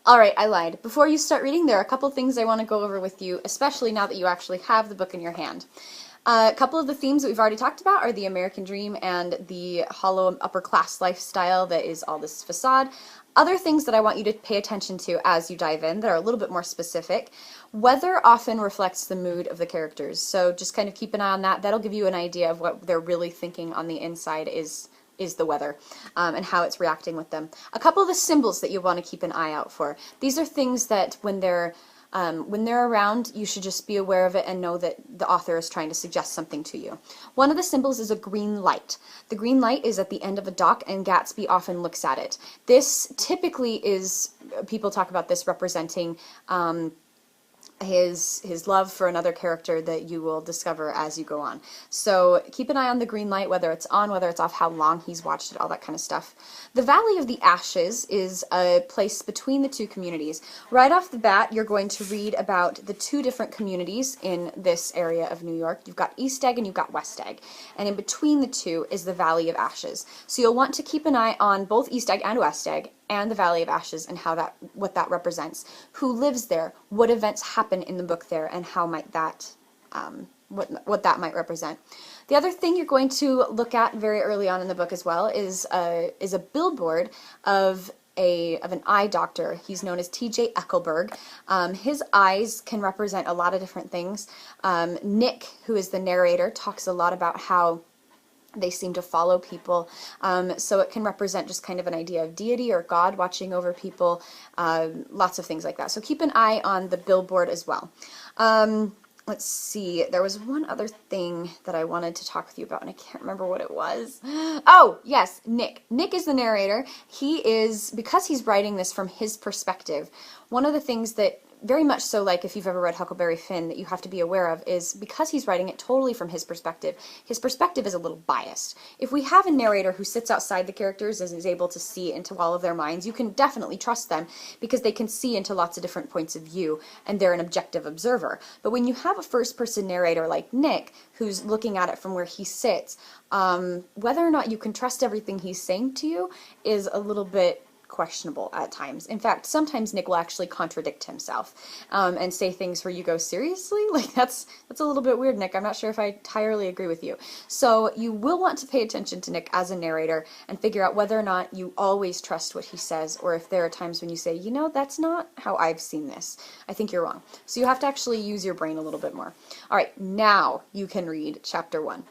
All right, I lied. Before you start reading, there are a couple things I want to go over with you, especially now that you actually have the book in your hand. A couple of the themes that we've already talked about are the American dream and the hollow upper class lifestyle that is all this facade. Other things that I want you to pay attention to as you dive in that are a little bit more specific. Weather often reflects the mood of the characters, so just kind of keep an eye on that. That'll give you an idea of what they're really thinking on the inside is the weather, and how it's reacting with them. A couple of the symbols that you want to keep an eye out for. These are things that when they're around, you should just be aware of it and know that the author is trying to suggest something to you. One of the symbols is a green light. The green light is at the end of a dock, and Gatsby often looks at it. This typically is, people talk about this representing his love for another character that you will discover as you go on. So keep an eye on the green light, whether it's on, whether it's off, how long he's watched it, all that kind of stuff. The Valley of the Ashes is a place between the two communities. Right off the bat, you're going to read about the two different communities in this area of New York. You've got East Egg and you've got West Egg. And in between the two is the Valley of Ashes. So you'll want to keep an eye on both East Egg and West Egg and the Valley of Ashes and what that represents. Who lives there? What events happen in the book there, and how might that what that might represent. The other thing you're going to look at very early on in the book as well is a billboard of an eye doctor. He's known as T.J. Eckelberg. His eyes can represent a lot of different things. Nick, who is the narrator, talks a lot about how they seem to follow people, so it can represent just kind of an idea of deity or God watching over people, lots of things like that. So keep an eye on the billboard as well. Let's see, there was one other thing that I wanted to talk with you about, and I can't remember what it was. Oh, yes, Nick. Nick is the narrator. Because he's writing this from his perspective, one of the things that very much so, like if you've ever read Huckleberry Finn, that you have to be aware of is because he's writing it totally from his perspective is a little biased. If we have a narrator who sits outside the characters and is able to see into all of their minds, you can definitely trust them because they can see into lots of different points of view and they're an objective observer. But when you have a first-person narrator like Nick, who's looking at it from where he sits, whether or not you can trust everything he's saying to you is a little bit questionable at times. In fact, sometimes Nick will actually contradict himself and say things where you go, seriously? Like, that's a little bit weird, Nick. I'm not sure if I entirely agree with you. So you will want to pay attention to Nick as a narrator and figure out whether or not you always trust what he says, or if there are times when you say, you know, that's not how I've seen this. I think you're wrong. So you have to actually use your brain a little bit more. All right, now you can read chapter 1.